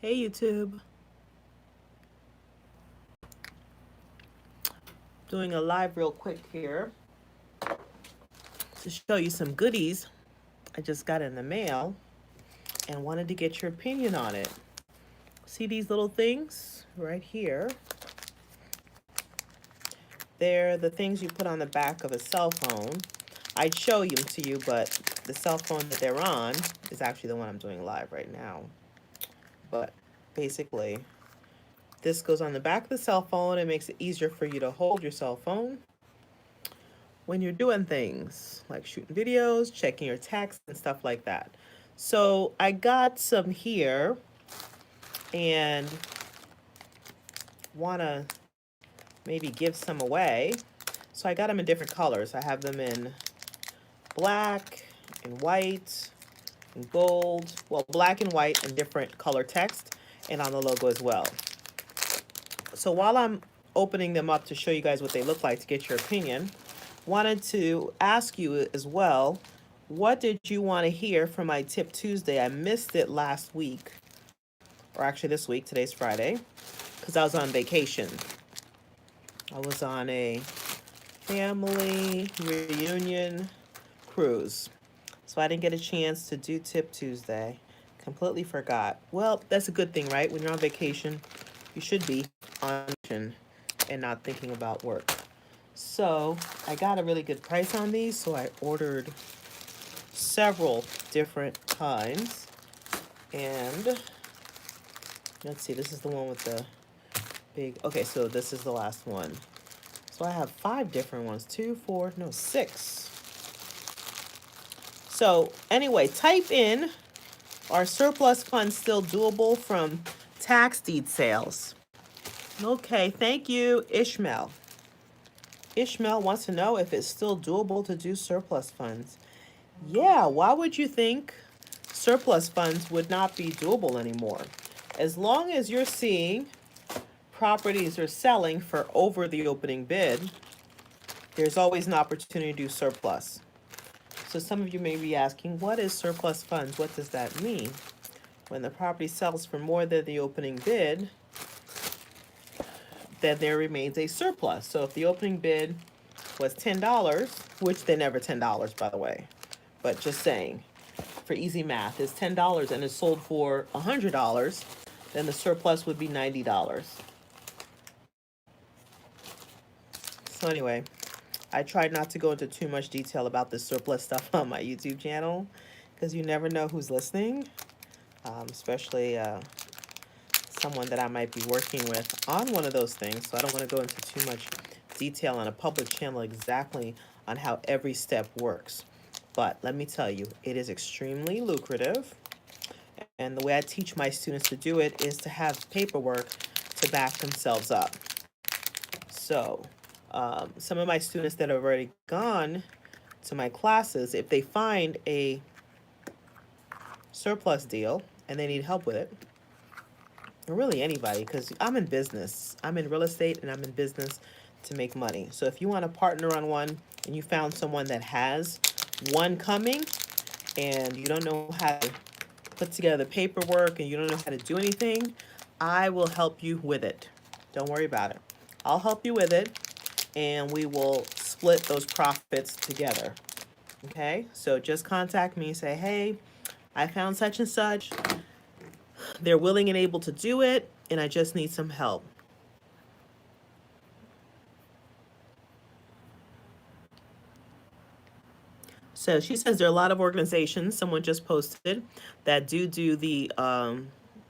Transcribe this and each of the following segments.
Hey YouTube, doing a live real quick here to show you some goodies I just got in the mail and wanted to get your opinion on it. See these little things right here? They're the things you put on the back of a cell phone. I'd show them to you, but the cell phone that they're on is actually the one I'm doing live right now. But basically, this goes on the back of the cell phone. It makes it easier for you to hold your cell phone when you're doing things like shooting videos, checking your texts, and stuff like that. So I got some here and want to maybe give some away. So I got them in different colors. I have them in black and white and gold. Well, black and white and different color text and on the logo as well. So while I'm opening them up to show you guys what they look like to get your opinion, wanted to ask you as well, what did you want to hear from my Tip Tuesday? I missed it last week, or actually this week, today's Friday, because I was on vacation. I was on a family reunion cruise, so I didn't get a chance to do Tip Tuesday. Completely forgot. Well, that's a good thing, right? When you're on vacation, you should be on vacation and not thinking about work. So I got a really good price on these, so I ordered several different kinds. And let's see, this is the one with the big, okay, so this is the last one. So I have 5 different ones, 6. So anyway, type in, are surplus funds still doable from tax deed sales? Okay, thank you, Ishmael. Ishmael wants to know if it's still doable to do surplus funds. Yeah, why would you think surplus funds would not be doable anymore? As long as you're seeing properties are selling for over the opening bid, there's always an opportunity to do surplus. So some of you may be asking, what is surplus funds? What does that mean? When the property sells for more than the opening bid, then there remains a surplus. So if the opening bid was $10, which they're never $10, by the way, but just saying, for easy math, is $10 and it's sold for $100, then the surplus would be $90. So anyway, I tried not to go into too much detail about the surplus stuff on my YouTube channel because you never know who's listening, especially someone that I might be working with on one of those things. So I don't want to go into too much detail on a public channel exactly on how every step works. But let me tell you, it is extremely lucrative. And the way I teach my students to do it is to have paperwork to back themselves up. So some of my students that have already gone to my classes, if they find a surplus deal and they need help with it, or really anybody, because I'm in business. I'm in real estate and I'm in business to make money. So if you want to partner on one and you found someone that has one coming and you don't know how to put together the paperwork and you don't know how to do anything, I will help you with it. Don't worry about it. I'll help you with it and we will split those profits together. Okay? So just contact me and say, hey, I found such and such. They're willing and able to do it, and I just need some help. So she says there are a lot of organizations, someone just posted, that do the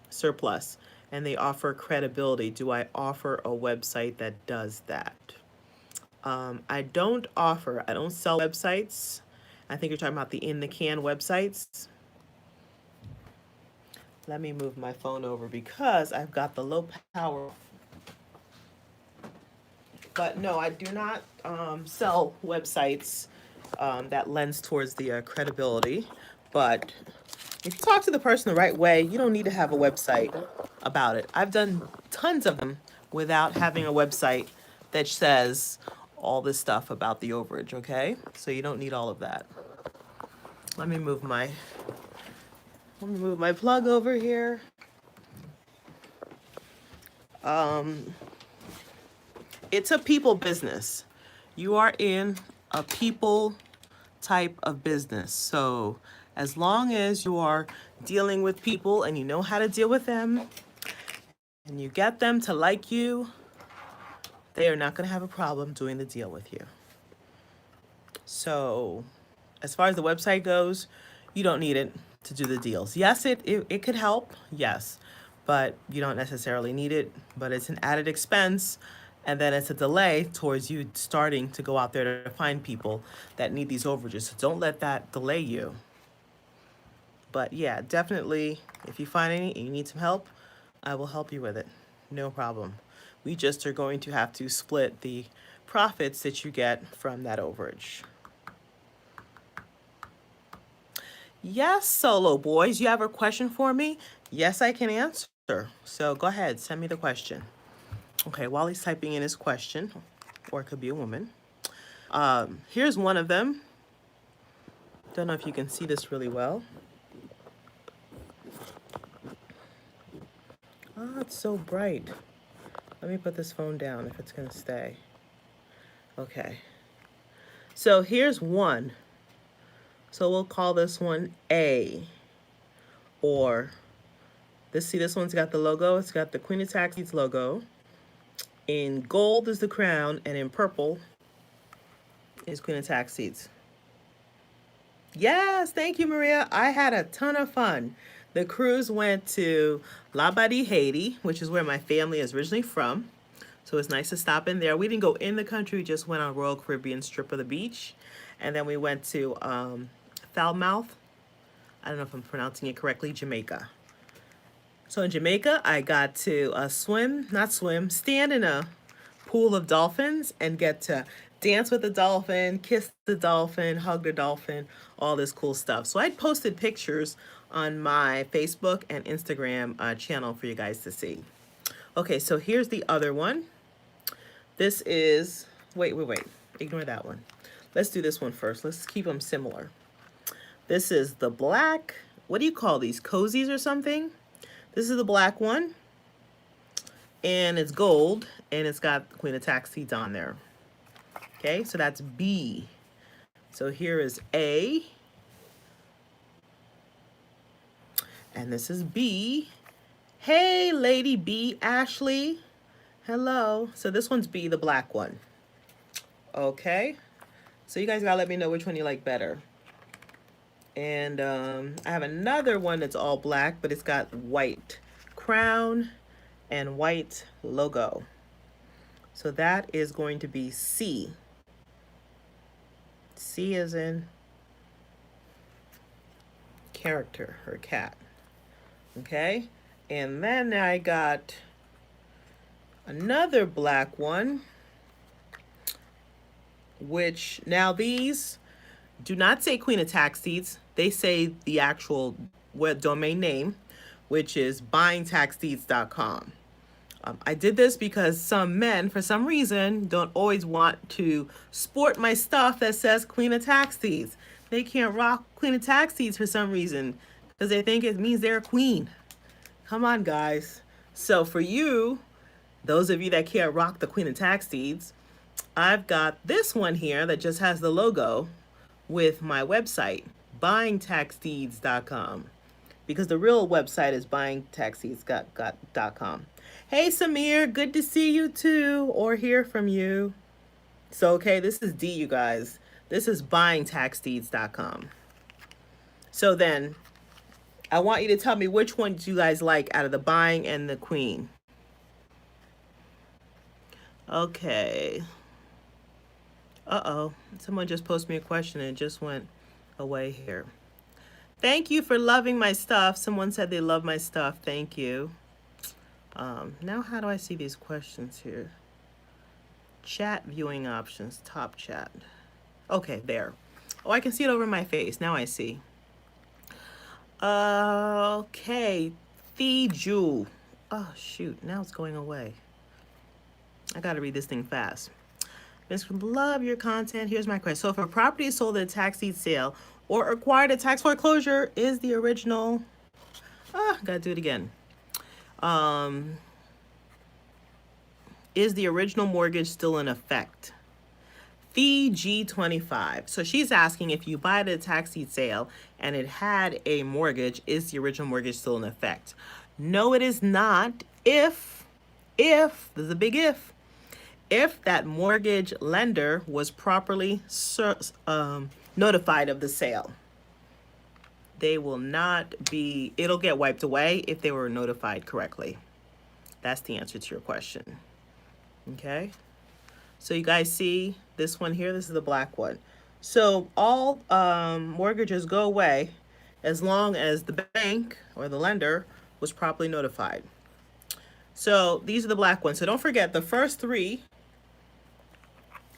surplus, and they offer credibility. Do I offer a website that does that? I don't sell websites. I think you're talking about the in the can websites. Let me move my phone over because I've got the low power. But no, I do not sell websites that lends towards the credibility. But if you talk to the person the right way, you don't need to have a website about it. I've done tons of them without having a website that says all this stuff about the overage, okay? So you don't need all of that. Let me move my plug over here. Um, it's a people business. You are in a people type of business. So as long as you are dealing with people and you know how to deal with them and you get them to like you, they are not going to have a problem doing the deal with you. So as far as the website goes, you don't need it to do the deals. Yes, it could help, yes, but you don't necessarily need it, but it's an added expense. And then it's a delay towards you starting to go out there to find people that need these overages. So don't let that delay you. But yeah, definitely, if you find any and you need some help, I will help you with it. No problem. We just are going to have to split the profits that you get from that overage. Yes, solo boys, you have a question for me? Yes, I can answer. So go ahead, send me the question. Okay, while he's typing in his question, or it could be a woman. Here's one of them. Don't know if you can see this really well. Oh, it's so bright. Let me put this phone down if it's gonna stay. Okay. So here's one. So we'll call this one A. Or, this one's got the logo. It's got the Queen of Taxis logo. In gold is the crown, and in purple is Queen of Taxis. Yes, thank you, Maria. I had a ton of fun. The cruise went to Labadie, Haiti, which is where my family is originally from. So it's nice to stop in there. We didn't go in the country, we just went on Royal Caribbean strip of the beach. And then we went to Falmouth. I don't know if I'm pronouncing it correctly, Jamaica. So in Jamaica, I got to stand in a pool of dolphins and get to dance with the dolphin, kiss the dolphin, hug the dolphin, all this cool stuff. So I posted pictures on my Facebook and Instagram channel for you guys to see. Okay, so here's the other one. This is, wait, ignore that one. Let's do this one first. Let's keep them similar. This is the black, what do you call these, cozies or something? This is the black one, and it's gold, and it's got the Queen of Taxis on there. Okay, so that's B. So here is A, and this is B. Hey, Lady B, Ashley. Hello. So this one's B, the black one. Okay, so you guys gotta let me know which one you like better. And I have another one that's all black, but it's got white crown and white logo. So that is going to be C. C is in character or cat. Okay, and then I got another black one, which now these do not say Queen of Taxis. They say the actual web domain name, which is buyingtaxdeeds.com. I did this because some men, for some reason, don't always want to sport my stuff that says Queen of Taxis. They can't rock Queen of Taxis for some reason because they think it means they're a queen. Come on, guys. So for you, those of you that can't rock the Queen of Taxis, I've got this one here that just has the logo with my website, buyingtaxdeeds.com, because the real website is buyingtaxdeeds.com. Hey, Samir, good to see you too, or hear from you. So, okay, this is D, you guys. This is buyingtaxdeeds.com. So then, I want you to tell me which one do you guys like out of the buying and the queen. Okay. Uh-oh, someone just posted me a question and it just went away here. Thank you for loving my stuff. Someone said they love my stuff. Thank you. Now how do I see these questions here? Chat viewing options, top chat. Okay, there. Oh, I can see it over my face. Now I see. Okay, Fiju. Oh, shoot, now it's going away. I gotta read this thing fast. Miss, love your content. Here's my question. So if a property is sold at a tax deed sale or acquired at tax foreclosure, is the original, gotta do it again. Is the original mortgage still in effect? Fee G25. So she's asking, if you buy the tax deed sale and it had a mortgage, is the original mortgage still in effect? No, it is not. If, there's a big if that mortgage lender was properly notified of the sale. They will not be, it'll get wiped away if they were notified correctly. That's the answer to your question. Okay? So you guys see this one here? This is the black one. So all mortgages go away as long as the bank or the lender was properly notified. So these are the black ones. So don't forget the first three.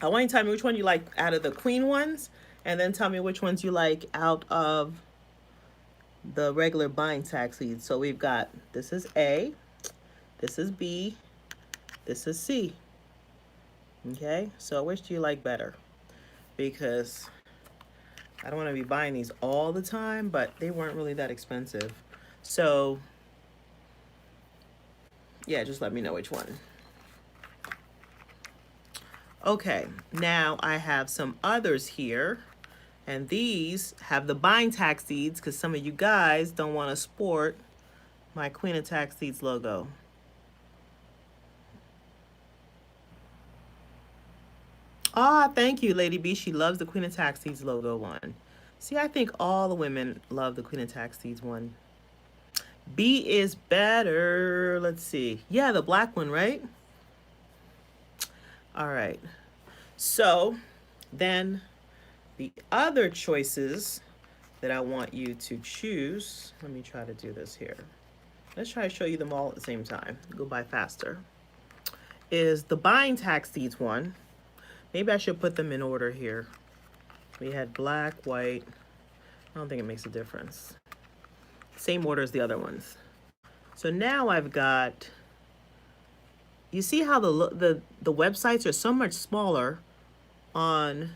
I want you to tell me which one you like out of the queen ones, and then tell me which ones you like out of the regular buying tax deeds. So we've got, this is A, this is B, this is C. Okay, so which do you like better? Because I don't want to be buying these all the time, but they weren't really that expensive. So yeah, just let me know which one. Okay, now I have some others here, and these have the buying tax deeds because some of you guys don't want to sport my Queen of Tax Deeds logo. Ah, thank you, Lady B. She loves the Queen of Tax Deeds logo one. See, I think all the women love the Queen of Tax Deeds one. B is better. Let's see. Yeah, the black one, right? All right. So then the other choices that I want you to choose, let me try to do this here. Let's try to show you them all at the same time. Go by faster. Is the buying tax deeds one. Maybe I should put them in order here. We had black, white. I don't think it makes a difference. Same order as the other ones. So now I've got, you see how the websites are so much smaller on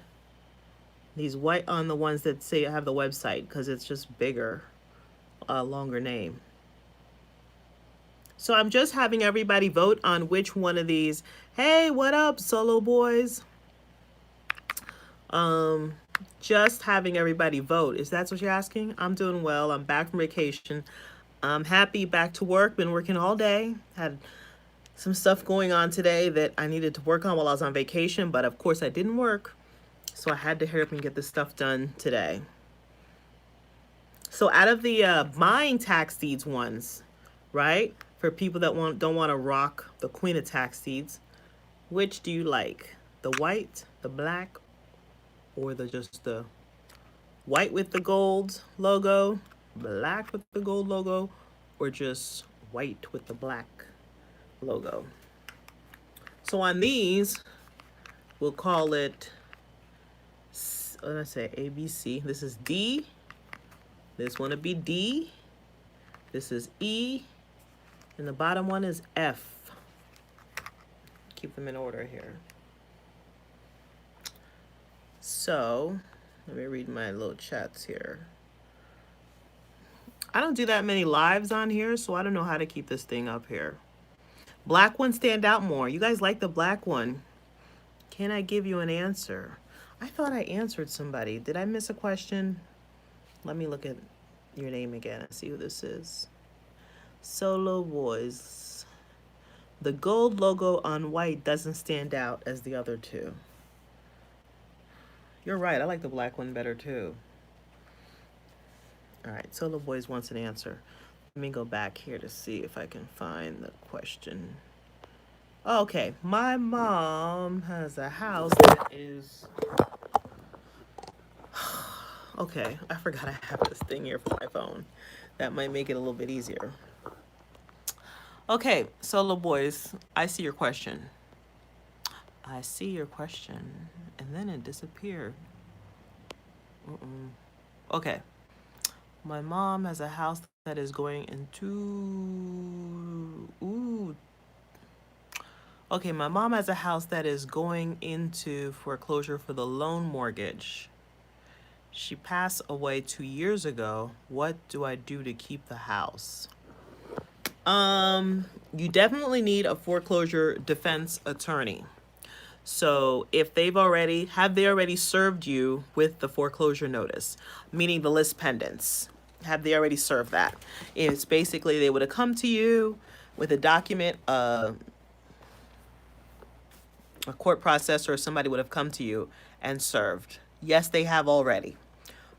these white, on the ones that say I have the website, because it's just bigger, a longer name. So I'm just having everybody vote on which one of these. Hey, what up, solo boys? Just having everybody vote. Is that what you're asking? I'm doing well. I'm back from vacation. I'm happy, back to work. Been working all day. Had some stuff going on today that I needed to work on while I was on vacation, but of course I didn't work. So I had to hurry up and get this stuff done today. So out of the buying tax deeds ones, right? For people that don't want to rock the Queen of Tax Deeds, which do you like? The white, the black, or just the white with the gold logo, black with the gold logo, or just white with the black logo? So on these, we'll call it, let's say ABC. This is D. This one would be D. This is E. And the bottom one is F. Keep them in order here. So, let me read my little chats here. I don't do that many lives on here, so I don't know how to keep this thing up here. Black ones stand out more. You guys like the black one. Can I give you an answer? I thought I answered somebody. Did I miss a question? Let me look at your name again and see who this is. Solo Boys. The gold logo on white doesn't stand out as the other two. You're right. I like the black one better too. All right. Solo Boys wants an answer. Let me go back here to see if I can find the question. Okay. My mom has a house that is... Okay. I forgot I have this thing here for my phone. That might make it a little bit easier. Okay. Solo Boys, I see your question. I see your question, and then it disappeared. Okay. My mom has a house that is going into... Ooh. Okay, my mom has a house that is going into foreclosure for the loan mortgage. She passed away 2 years ago. What do I do to keep the house? You definitely need a foreclosure defense attorney. So if have they already served you with the foreclosure notice, meaning the list pendants? Have they already served that? It's basically they would have come to you with a document, a court processor or somebody would have come to you and served. Yes, they have already.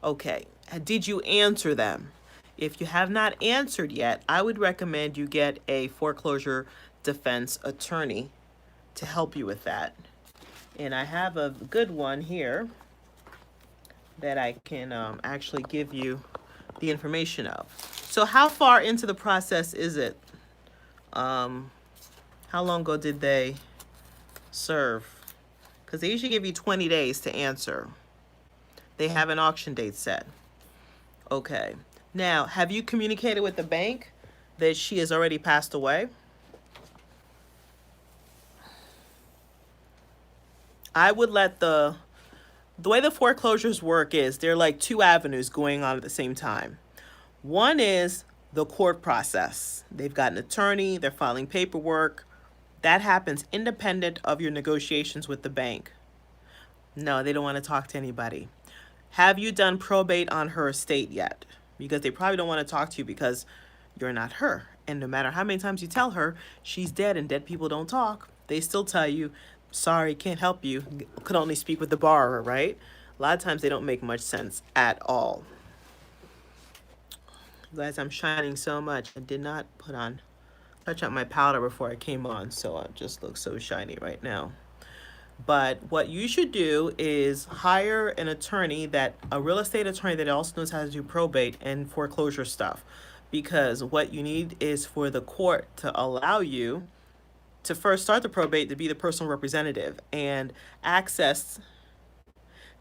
Okay. Did you answer them? If you have not answered yet, I would recommend you get a foreclosure defense attorney to help you with that. And I have a good one here that I can actually give you the information of. So how far into the process is it? How long ago did they serve? Because they usually give you 20 days to answer. They have an auction date set. Okay. Now, have you communicated with the bank that she has already passed away? I would let the way the foreclosures work is there are like two avenues going on at the same time. One is the court process. They've got an attorney, they're filing paperwork. That happens independent of your negotiations with the bank. No, they don't want to talk to anybody. Have you done probate on her estate yet? Because they probably don't want to talk to you because you're not her. And no matter how many times you tell her she's dead and dead people don't talk, they still tell you, sorry, can't help you, could only speak with the borrower, right? A lot of times they don't make much sense at all. Guys, I'm shining so much. I did not touch up my powder before I came on, so I just look so shiny right now. But what you should do is hire an attorney, a real estate attorney that also knows how to do probate and foreclosure stuff. Because what you need is for the court to allow you to first start the probate, to be the personal representative. And Access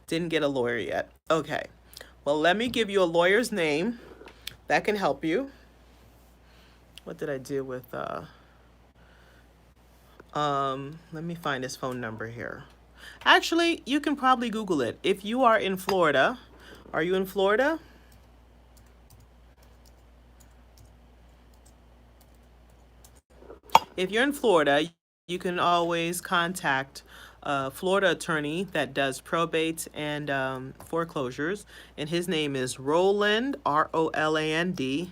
didn't get a lawyer yet. Okay. Well, let me give you a lawyer's name that can help you. What did I do with let me find his phone number here. Actually, you can probably Google it. If you are in Florida, are you in Florida? If you're in Florida, you can always contact a Florida attorney that does probate and foreclosures, and his name is Roland, Roland,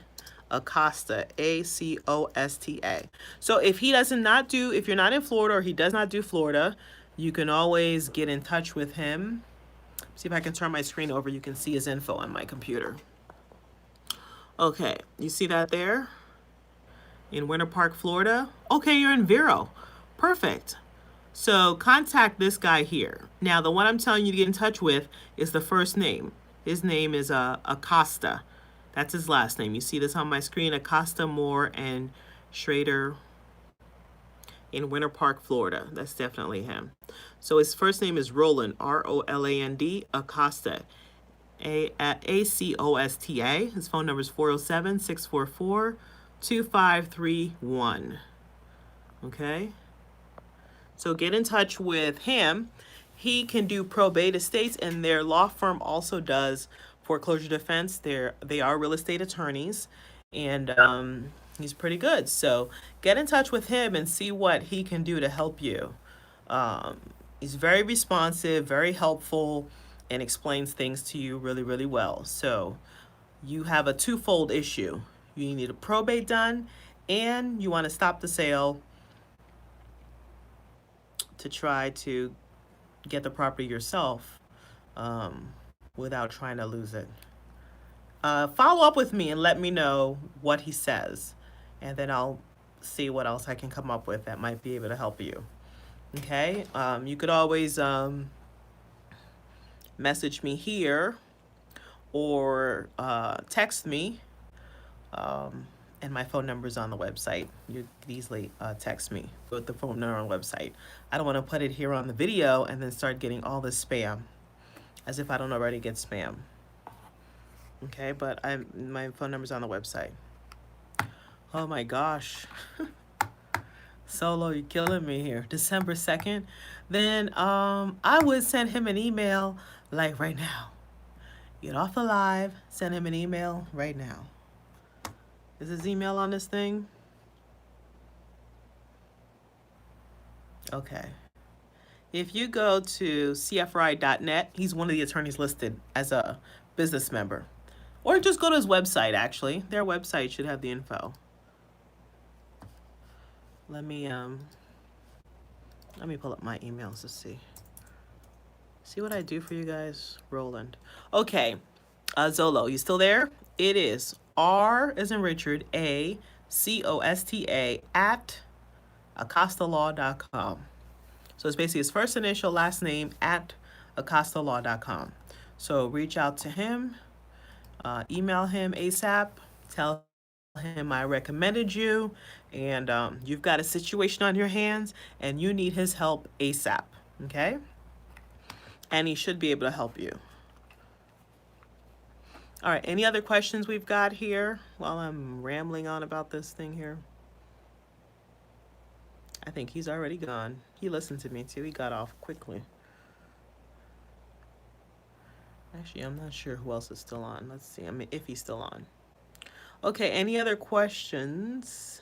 Acosta, Acosta. So if if you're not in Florida or he does not do Florida, you can always get in touch with him. See if I can turn my screen over. You can see his info on my computer. Okay, you see that there? In Winter Park, Florida. Okay, you're in Vero. Perfect. So contact this guy here. Now, the one I'm telling you to get in touch with is the first name. His name is Acosta. That's his last name. You see this on my screen, Acosta, Moore, and Schrader in Winter Park, Florida. That's definitely him. So his first name is Roland, Roland, Acosta, Acosta. His phone number is 407-644-2531. Okay? So get in touch with him. He can do probate estates, and their law firm also does foreclosure defense. They are real estate attorneys, and he's pretty good. So get in touch with him and see what he can do to help you. He's very responsive, very helpful, and explains things to you really, really well. So you have a twofold issue. You need a probate done, and you want to stop the sale to try to get the property yourself without trying to lose it. Follow up with me and let me know what he says, and then I'll see what else I can come up with that might be able to help you. Okay? You could always message me here or text me, and my phone number is on the website. You can easily text me with the phone number on the website. I don't want to put it here on the video and then start getting all this spam, as if I don't already get spam. Okay, but my phone number is on the website. Oh my gosh. Solo, you're killing me here. December 2nd. Then I would send him an email like right now. Get off the live, send him an email right now. Is his email on this thing? Okay. If you go to cfri.net, he's one of the attorneys listed as a business member. Or just go to his website, actually. Their website should have the info. Let me pull up my emails to see. See what I do for you guys? Roland. Okay. Zolo, you still there? It is R as in Richard, ACOSTA at acostalaw.com. So it's basically his first initial, last name at acostalaw.com. So reach out to him, email him ASAP, tell him I recommended you, and you've got a situation on your hands and you need his help ASAP, okay? And he should be able to help you. All right, any other questions we've got here while I'm rambling on about this thing here? I think he's already gone. He listened to me too. He got off quickly. Actually, I'm not sure who else is still on. Let's see. I mean, if he's still on. Okay, any other questions?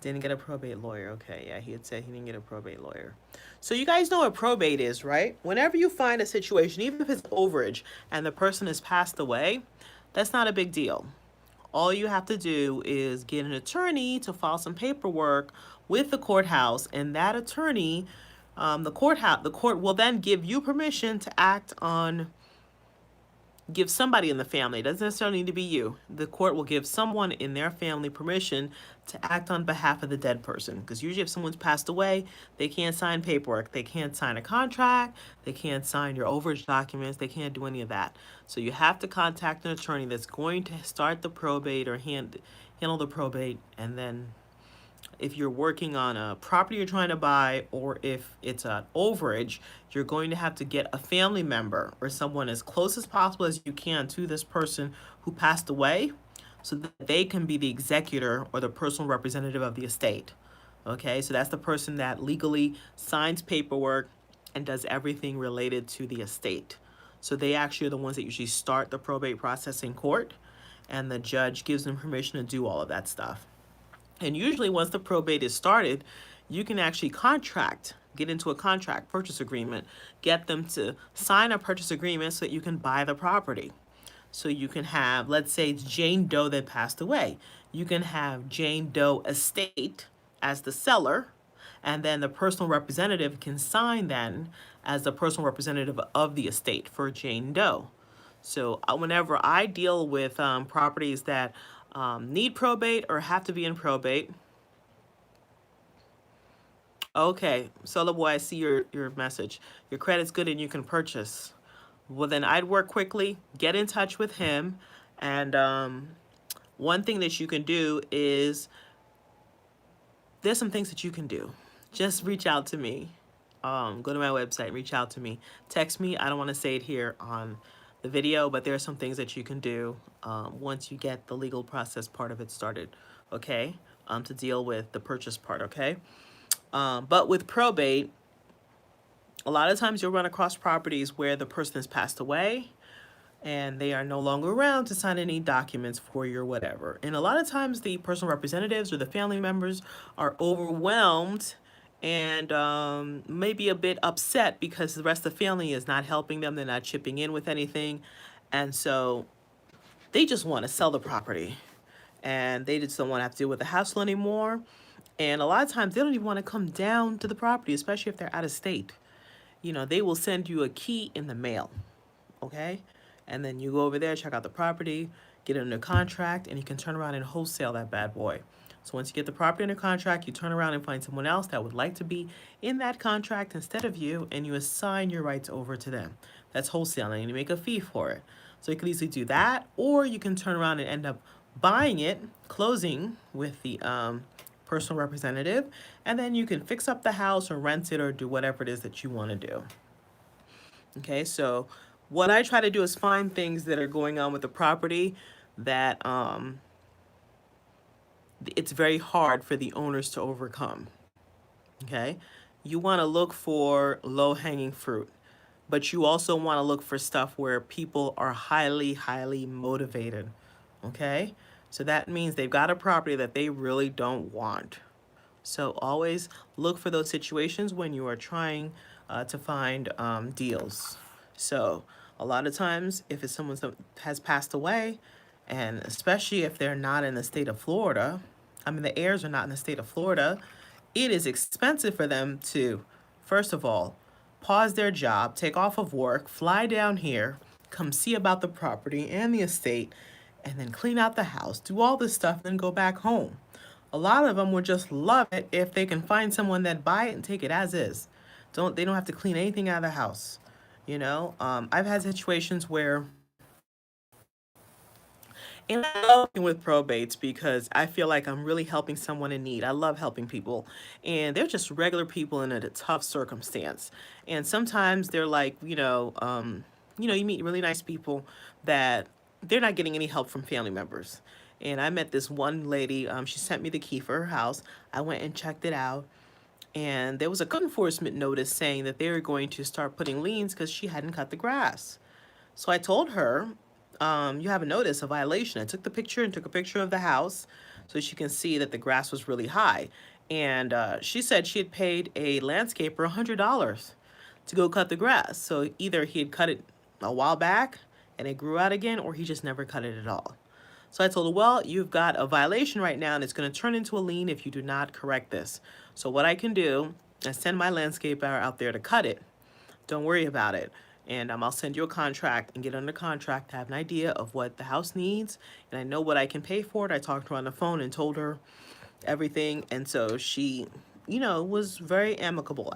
Didn't get a probate lawyer. Okay, yeah, he had said he didn't get a probate lawyer. So you guys know what probate is, right? Whenever you find a situation, even if it's overage and the person has passed away, that's not a big deal. All you have to do is get an attorney to file some paperwork with the courthouse, and that attorney, the court will then give you permission to act on, give somebody in the family. It doesn't necessarily need to be you. The court will give someone in their family permission to act on behalf of the dead person. Because usually if someone's passed away, they can't sign paperwork. They can't sign a contract. They can't sign your overage documents. They can't do any of that. So you have to contact an attorney that's going to start the probate or handle the probate. And then if you're working on a property you're trying to buy, or if it's an overage, you're going to have to get a family member or someone as close as possible as you can to this person who passed away so that they can be the executor or the personal representative of the estate. Okay, so that's the person that legally signs paperwork and does everything related to the estate. So they actually are the ones that usually start the probate process in court, and the judge gives them permission to do all of that stuff. And usually once the probate is started, you can actually get into a contract, purchase agreement, get them to sign a purchase agreement so that you can buy the property. So you can have, let's say it's Jane Doe that passed away. You can have Jane Doe estate as the seller, and then the personal representative can sign then as the personal representative of the estate for Jane Doe. So whenever I deal with properties that need probate or have to be in probate. Okay, Solo Boy, I see your message. Your credit's good and you can purchase. Well, then I'd work quickly, get in touch with him, and one thing that you can do is, there's some things that you can do. Just reach out to me. Go to my website, reach out to me. Text me. I don't want to say it here on the video, but there are some things that you can do once you get the legal process part of it started, okay, to deal with the purchase part, okay? But with probate, a lot of times you'll run across properties where the person has passed away and they are no longer around to sign any documents for you or whatever. And a lot of times the personal representatives or the family members are overwhelmed and maybe a bit upset because the rest of the family is not helping them. They're not chipping in with anything. And so they just want to sell the property and they just don't want to have to deal with the hassle anymore. And a lot of times they don't even want to come down to the property, especially if they're out of state. You know, they will send you a key in the mail, okay? And then you go over there, check out the property, get it under contract, and you can turn around and wholesale that bad boy. So once you get the property under contract, you turn around and find someone else that would like to be in that contract instead of you, and you assign your rights over to them. That's wholesaling, and you make a fee for it. So you can easily do that, or you can turn around and end up buying it, closing with the personal representative, and then you can fix up the house or rent it or do whatever it is that you want to do. Okay, so what I try to do is find things that are going on with the property that it's very hard for the owners to overcome. Okay, you want to look for low-hanging fruit, but you also want to look for stuff where people are highly motivated. Okay, So that means they've got a property that they really don't want. So always look for those situations when you are trying to find deals. So a lot of times, if it's someone that has passed away, and especially if they're not in the state of Florida, I mean, the heirs are not in the state of Florida, it is expensive for them to, first of all, pause their job, take off of work, fly down here, come see about the property and the estate, and then clean out the house, do all this stuff, then go back home. A lot of them would just love it if they can find someone that buy it and take it as is. They don't have to clean anything out of the house. I've had situations where, and I love working with probates because I feel like I'm really helping someone in need. I love helping people, and they're just regular people in a tough circumstance. And sometimes they're like, you meet really nice people that they're not getting any help from family members. And I met this one lady. She sent me the key for her house. I went and checked it out, and there was a code enforcement notice saying that they were going to start putting liens because she hadn't cut the grass. So I told her, you have a notice, a violation. I took the picture and took a picture of the house so she can see that the grass was really high. And she said she had paid a landscaper $100 to go cut the grass. So either he had cut it a while back and it grew out again, or he just never cut it at all. So I told her, well, you've got a violation right now, and it's going to turn into a lien if you do not correct this. So what I can do is send my landscaper out there to cut it. Don't worry about it. And I'll send you a contract and get under contract to have an idea of what the house needs. And I know what I can pay for it. I talked to her on the phone and told her everything. And so she, was very amicable.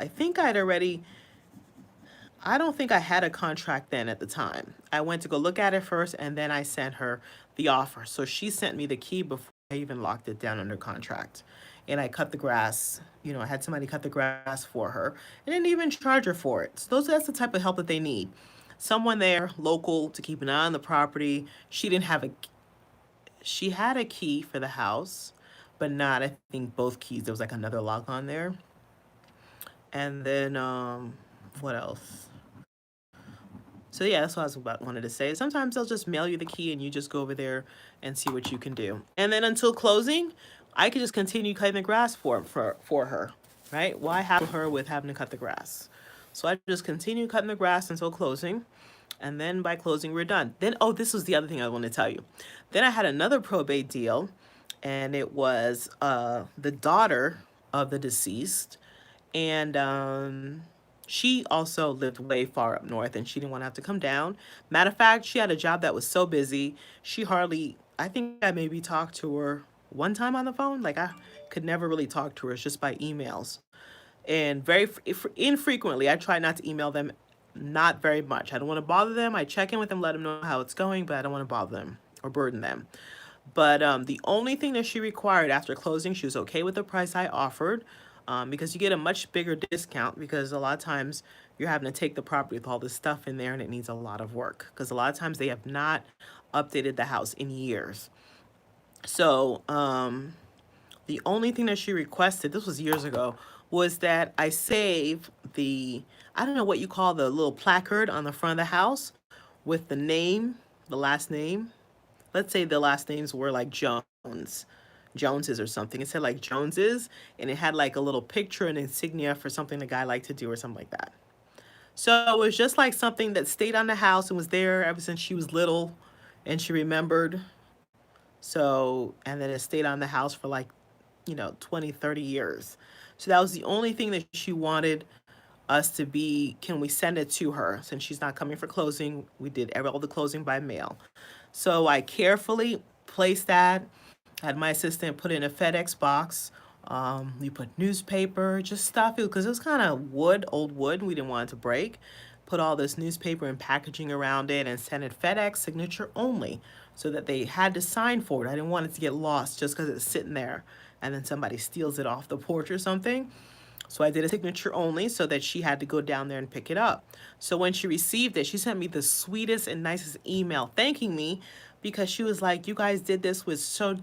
I don't think I had a contract then at the time. I went to go look at it first, and then I sent her the offer. So she sent me the key before I even locked it down under contract. And I cut the grass. I had somebody cut the grass for her, and didn't even charge her for it. So that's the type of help that they need. Someone there, local, to keep an eye on the property. She had a key for the house, but not, I think, both keys. There was like another lock on there. And then, what else? So yeah, that's what I wanted to say. Sometimes they'll just mail you the key and you just go over there and see what you can do. And then until closing, I could just continue cutting the grass for her, right? Why hassle her with having to cut the grass? So I just continue cutting the grass until closing. And then by closing, we're done. Then, this was the other thing I want to tell you. Then I had another probate deal, and it was the daughter of the deceased. And she also lived way far up north, and she didn't want to have to come down. Matter of fact, she had a job that was so busy, I think I maybe talked to her one time on the phone. Like, I could never really talk to her. It's just by emails. And very infrequently, I try not to email them, not very much. I don't want to bother them. I check in with them, let them know how it's going, but I don't want to bother them or burden them. But the only thing that she required after closing, she was okay with the price I offered. Because you get a much bigger discount, because a lot of times you're having to take the property with all this stuff in there, and it needs a lot of work because a lot of times they have not updated the house in years. So the only thing that she requested, this was years ago, was that I save I don't know what you call the little placard on the front of the house with the name, the last name. Let's say the last names were like Joneses or something. It said like Joneses, and it had like a little picture and insignia for something the guy liked to do or something like that. So it was just like something that stayed on the house and was there ever since she was little and she remembered. So, and then it stayed on the house for like, 20, 30 years. So that was the only thing that she wanted us to be, can we send it to her? Since she's not coming for closing, we did all the closing by mail. So I carefully placed that. I had my assistant put it in a FedEx box. We put newspaper, just stuff it, because it was kind of old wood, and we didn't want it to break. Put all this newspaper and packaging around it and sent it FedEx signature only, so that they had to sign for it. I didn't want it to get lost just because it's sitting there and then somebody steals it off the porch or something. So I did a signature only so that she had to go down there and pick it up. So when she received it, she sent me the sweetest and nicest email thanking me, because she was like, you guys did this with so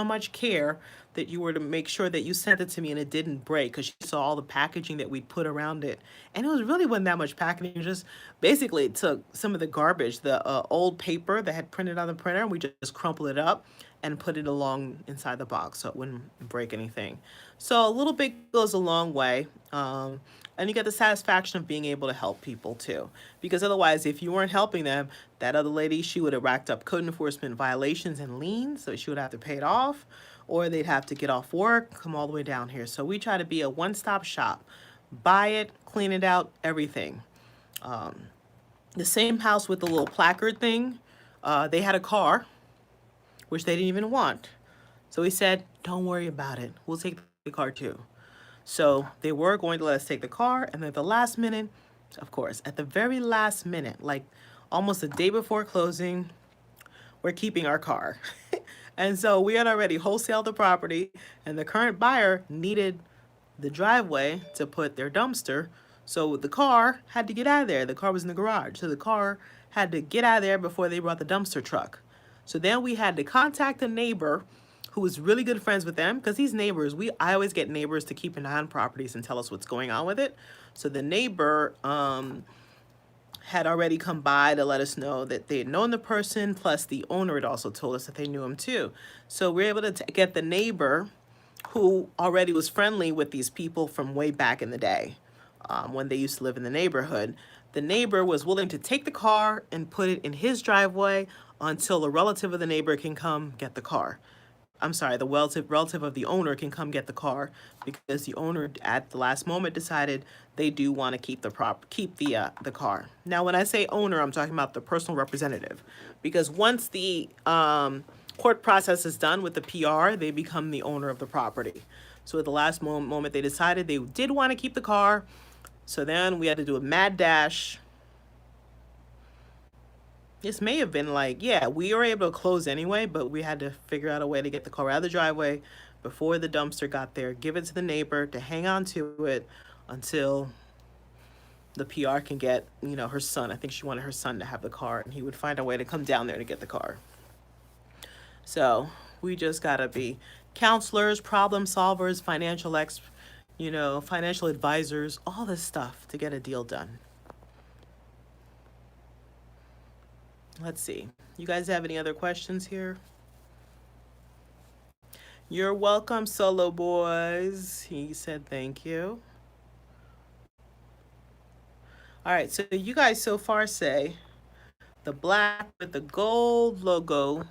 much care that you were to make sure that you sent it to me and it didn't break, because she saw all the packaging that we put around it. And it was really wasn't that much packaging. It just basically took some of the garbage, the old paper that had printed on the printer, and we just crumpled it up and put it along inside the box so it wouldn't break anything. So a little bit goes a long way. And you get the satisfaction of being able to help people too. Because otherwise, if you weren't helping them, that other lady, she would have racked up code enforcement violations and liens, so she would have to pay it off, or they'd have to get off work, come all the way down here. So we try to be a one-stop shop. Buy it, clean it out, everything. The same house with the little placard thing, they had a car, which they didn't even want. So we said, don't worry about it. We'll take the car too. So they were going to let us take the car, and at the last minute, of course, at the very last minute, like almost the day before closing, we're keeping our car. And so we had already wholesaled the property, and the current buyer needed the driveway to put their dumpster. So the car had to get out of there. The car was in the garage. So the car had to get out of there before they brought the dumpster truck. So then we had to contact a neighbor who was really good friends with them, because these neighbors, I always get neighbors to keep an eye on properties and tell us what's going on with it. So the neighbor had already come by to let us know that they had known the person, plus the owner had also told us that they knew him too. So we were able to get the neighbor who already was friendly with these people from way back in the day, when they used to live in the neighborhood. The neighbor was willing to take the car and put it in his driveway until a relative of the neighbor can come get the car. I'm sorry, the relative of the owner can come get the car, because the owner at the last moment decided they do want to keep the car. Now, when I say owner, I'm talking about the personal representative, because once the court process is done with the PR, they become the owner of the property. So at the last moment, they decided they did want to keep the car. So then we had to do a mad dash. This may have been like, yeah, we were able to close anyway, but we had to figure out a way to get the car out of the driveway before the dumpster got there, give it to the neighbor to hang on to it until the PR can get, her son. I think she wanted her son to have the car, and he would find a way to come down there to get the car. So we just gotta be counselors, problem solvers, financial advisors, all this stuff to get a deal done. Let's see. You guys have any other questions here? You're welcome, Solo Boys. He said thank you. All right, so you guys so far say the black with the gold logo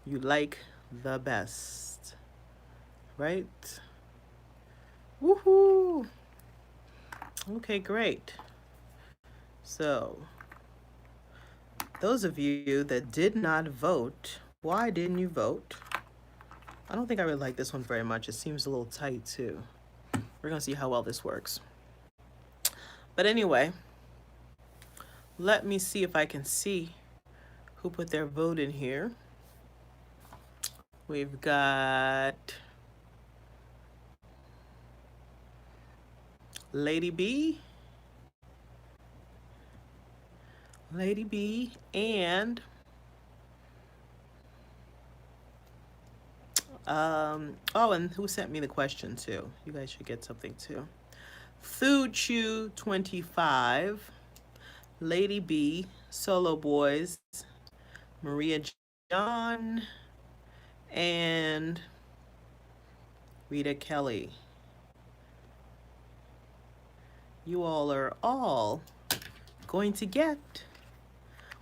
you like the best, right? Woohoo! Okay, great. So those of you that did not vote, why didn't you vote? I don't think I really like this one very much. It seems a little tight too. We're gonna see how well this works. But anyway, let me see if I can see who put their vote in here. We've got Lady B, and and who sent me the question too? You guys should get something too. Food Chew 25, Lady B, Solo Boys, Maria John, and Rita Kelly. You all are all going to get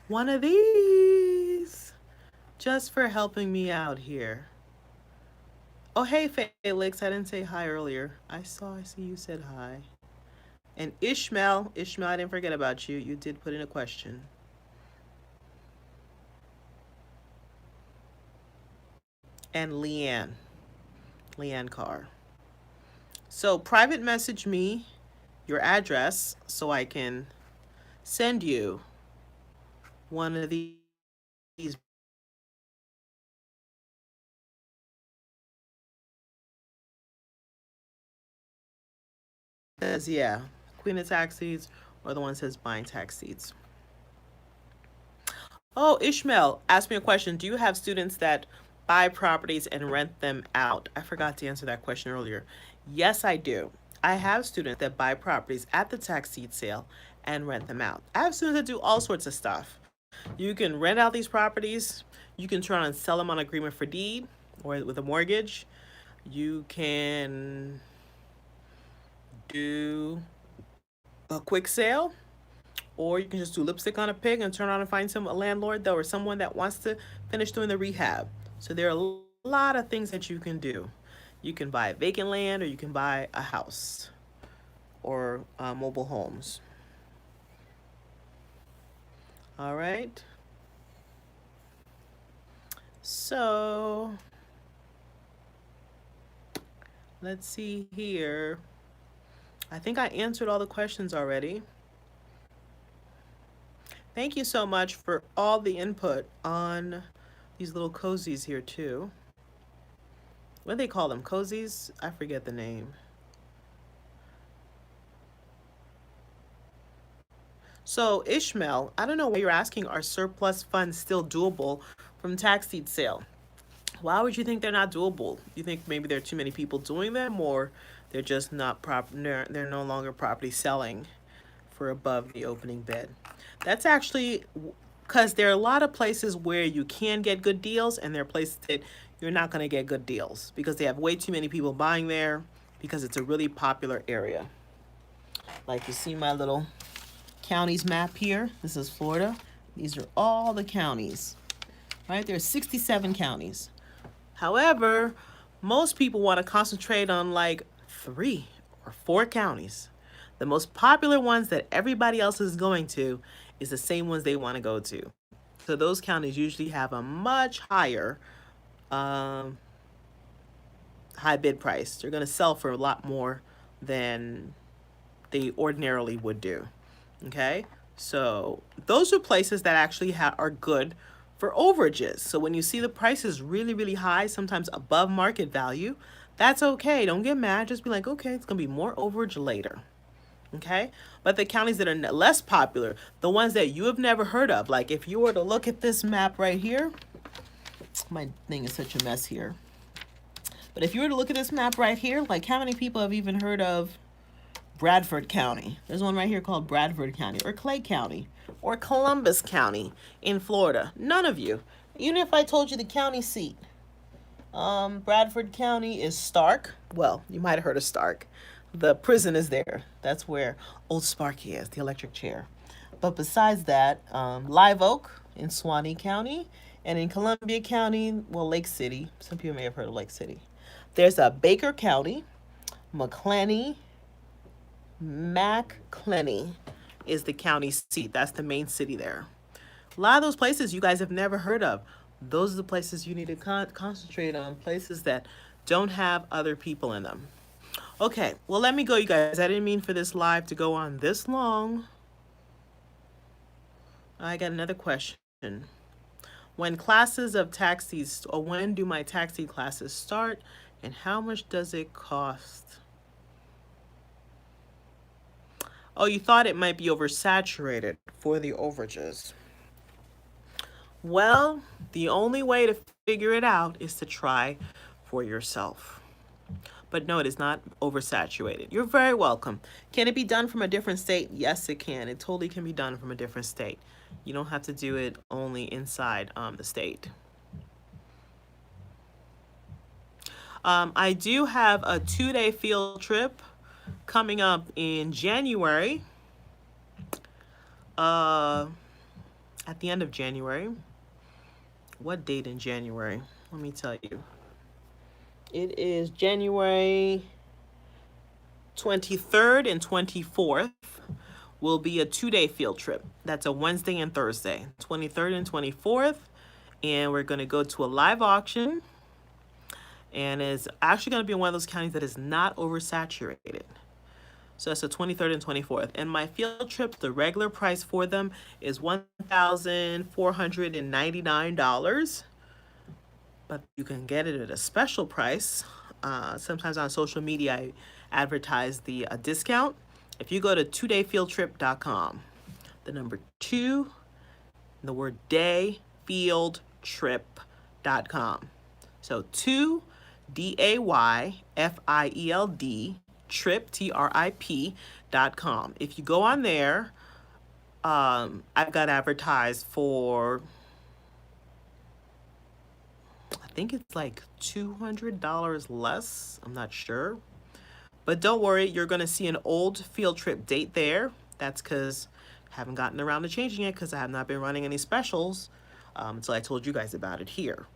one of these just for helping me out here. Oh, hey, Felix. I didn't say hi earlier. I see you said hi. And Ishmael, I didn't forget about you. You did put in a question. And Leanne Carr. So private message me your address so I can send you one of these. Says, yeah, Queen of Tax Seeds, or the one that says buying tax seeds. Oh, Ishmael asked me a question. Do you have students that buy properties and rent them out? I forgot to answer that question earlier. Yes, I do. I have students that buy properties at the tax deed sale and rent them out. I have students that do all sorts of stuff. You can rent out these properties. You can try and sell them on agreement for deed or with a mortgage. You can do a quick sale, or you can just do lipstick on a pig and turn around and find a landlord or someone that wants to finish doing the rehab. So there are a lot of things that you can do. You can buy vacant land, or you can buy a house or mobile homes. All right. So let's see here. I think I answered all the questions already. Thank you so much for all the input on these little cozies here too. What do they call them? Cozies? I forget the name. So Ishmael, I don't know why you're asking, are surplus funds still doable from tax deed sale? Why would you think they're not doable? You think maybe there are too many people doing them, or they're just not they're no longer property selling for above the opening bid? That's actually because there are a lot of places where you can get good deals, and there are places that you're not going to get good deals because they have way too many people buying there because it's a really popular area. Like you see my little counties map here. This is Florida. These are all the counties, right? There are 67 counties. However, most people want to concentrate on like 3 or 4 counties. The most popular ones that everybody else is going to is the same ones they want to go to. So those counties usually have a much higher high bid price. They're going to sell for a lot more than they ordinarily would do. Okay, so those are places that actually are good for overages. So when you see the prices really, really high, sometimes above market value, that's okay. Don't get mad. Just be like, okay, it's going to be more overage later. Okay, but the counties that are less popular, the ones that you have never heard of, like if you were to look at this map right here, my thing is such a mess here. But if you were to look at this map right here, like how many people have even heard of Bradford County? There's one right here called Bradford County, or Clay County, or Columbus County in Florida. None of you. Even if I told you the county seat, Bradford County is Stark. Well, you might have heard of Stark. The prison is there. That's where Old Sparky is, the electric chair. But besides that, Live Oak in Suwannee County, and in Columbia County, well, Lake City. Some people may have heard of Lake City. There's a Baker County, McClenny is the county seat. That's the main city there. A lot of those places you guys have never heard of. Those are the places you need to concentrate on, places that don't have other people in them. Okay, well, let me go, you guys. I didn't mean for this live to go on this long. I got another question. When classes of tax deeds, or when do my tax deed classes start, and how much does it cost? Oh, you thought it might be oversaturated for the overages. Well, the only way to figure it out is to try for yourself. But no, it is not oversaturated. You're very welcome. Can it be done from a different state? Yes, it can. It totally can be done from a different state. You don't have to do it only inside the state. I do have a 2-day field trip coming up in January. At the end of January. What date in January? Let me tell you. It is January 23rd and 24th will be a 2-day field trip. That's a Wednesday and Thursday, 23rd and 24th. And we're going to go to a live auction. And it's actually going to be in one of those counties that is not oversaturated. So that's the 23rd and 24th. And my field trips, the regular price for them is $1,499. But you can get it at a special price. Sometimes on social media, I advertise the discount. If you go to 2dayfieldtrip.com, the number 2, the word day, fieldtrip.com. So 2DAYFIELD trip TRIP.com. If you go on there, I've got advertised for, I think it's like $200 less. I'm not sure. But don't worry, you're going to see an old field trip date there. That's because I haven't gotten around to changing it because I have not been running any specials until I told you guys about it here.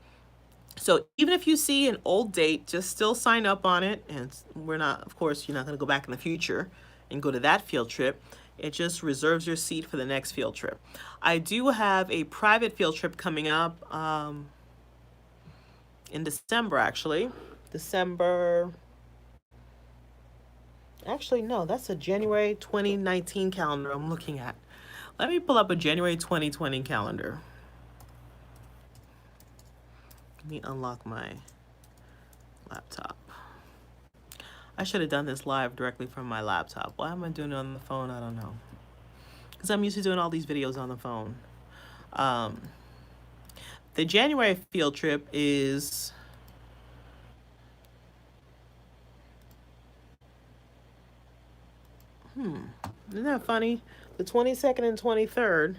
So even if you see an old date, just still sign up on it. And we're not, of course, you're not going to go back in the future and go to that field trip. It just reserves your seat for the next field trip. I do have a private field trip coming up in December, actually. Actually, no, that's a January 2019 calendar I'm looking at. Let me pull up a January 2020 calendar. Let me unlock my laptop. I should have done this live directly from my laptop. Why am I doing it on the phone? I don't know. Because I'm used to doing all these videos on the phone. The January field trip is... Isn't that funny? The 22nd and 23rd.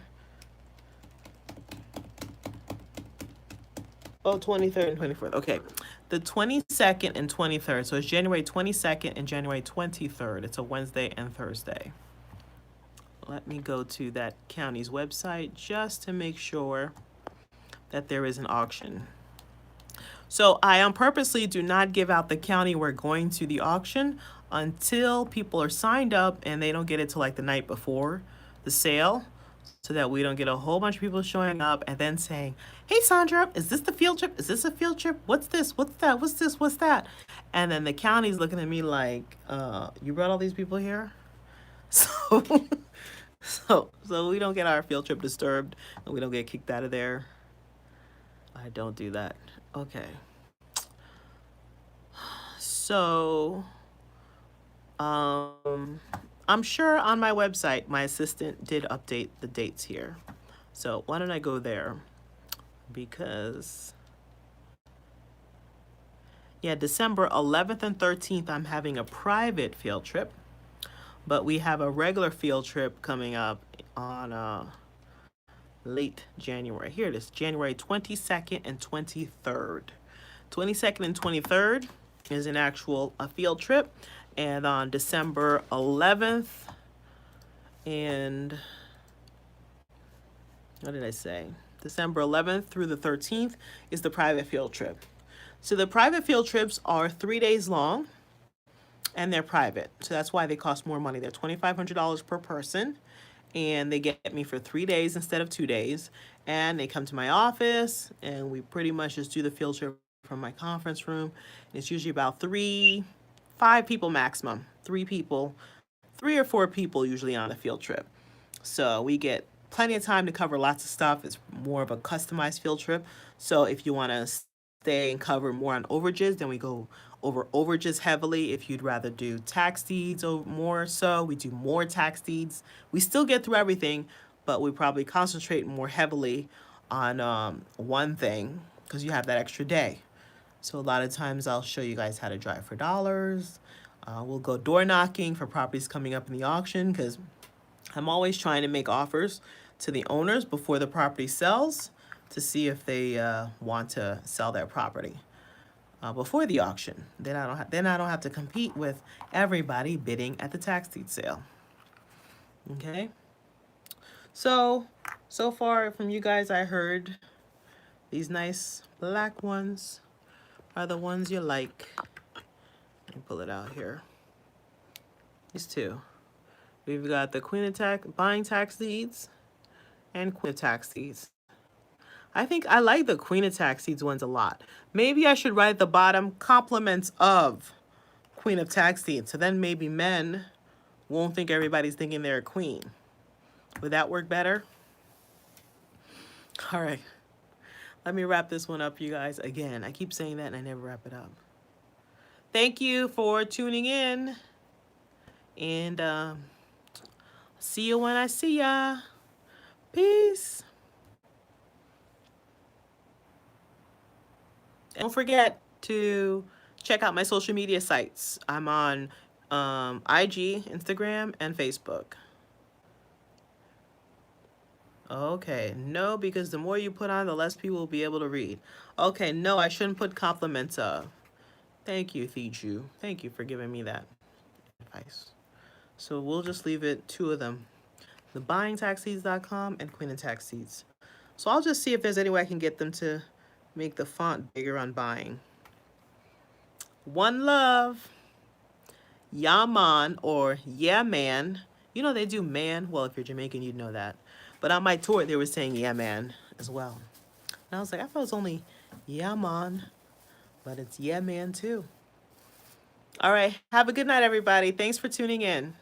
Oh, 23rd and 24th. Okay. The 22nd and 23rd. So it's January 22nd and January 23rd. It's a Wednesday and Thursday. Let me go to that county's website just to make sure that there is an auction. So I purposely do not give out the county we're going to the auction until people are signed up and they don't get it till like the night before the sale, so that we don't get a whole bunch of people showing up and then saying, hey, Sandra, is this the field trip? Is this a field trip? What's this? What's that? What's this? What's that? And then the county's looking at me like, you brought all these people here? So, so we don't get our field trip disturbed and we don't get kicked out of there. I don't do that. Okay. So, I'm sure on my website, my assistant did update the dates here. So why don't I go there? Because, yeah, December 11th and 13th, I'm having a private field trip. But we have a regular field trip coming up on late January. Here it is, January 22nd and 23rd. 22nd and 23rd is an actual field trip. And on December 11th and, what did I say? December 11th through the 13th is the private field trip. So the private field trips are 3 days long and they're private. So that's why they cost more money. They're $2,500 per person and they get me for 3 days instead of 2 days. And they come to my office and we pretty much just do the field trip from my conference room. It's usually about 5 people maximum, 3 people, 3 or 4 people usually on a field trip. So we get plenty of time to cover lots of stuff. It's more of a customized field trip. So if you want to stay and cover more on overages, then we go over overages heavily. If you'd rather do tax deeds or more so, we do more tax deeds. We still get through everything, but we probably concentrate more heavily on one thing because you have that extra day. So a lot of times I'll show you guys how to drive for dollars. We'll go door knocking for properties coming up in the auction because I'm always trying to make offers to the owners before the property sells to see if they want to sell their property before the auction. Then I don't have to compete with everybody bidding at the tax deed sale. Okay. So far from you guys, I heard these nice black ones are the ones you like. Let me pull it out here. These two. We've got the Queen of Buying Tax Deeds and Queen of Tax Deeds. I think I like the Queen of Tax Deeds ones a lot. Maybe I should write at the bottom compliments of Queen of Tax Deeds. So then maybe men won't think everybody's thinking they're a queen. Would that work better? All right. Let me wrap this one up, you guys. Again, I keep saying that and I never wrap it up. Thank you for tuning in. And see you when I see ya. Peace. don't forget to check out my social media sites. I'm on IG, Instagram, and Facebook. Okay, no, because the more you put on, the less people will be able to read. Okay, no, I shouldn't put compliments of. Thank you, Thiju. Thank you for giving me that advice. So we'll just leave it, two of them. The buyingtaxseeds.com and Queen and Tax Seeds. So I'll just see if there's any way I can get them to make the font bigger on buying. One love. Yaman or yeah man. You know they do man. Well, if you're Jamaican, you'd know that. But on my tour, they were saying yeah man as well. And I was like, I thought it was only yeah man, but it's yeah man too. All right. Have a good night, everybody. Thanks for tuning in.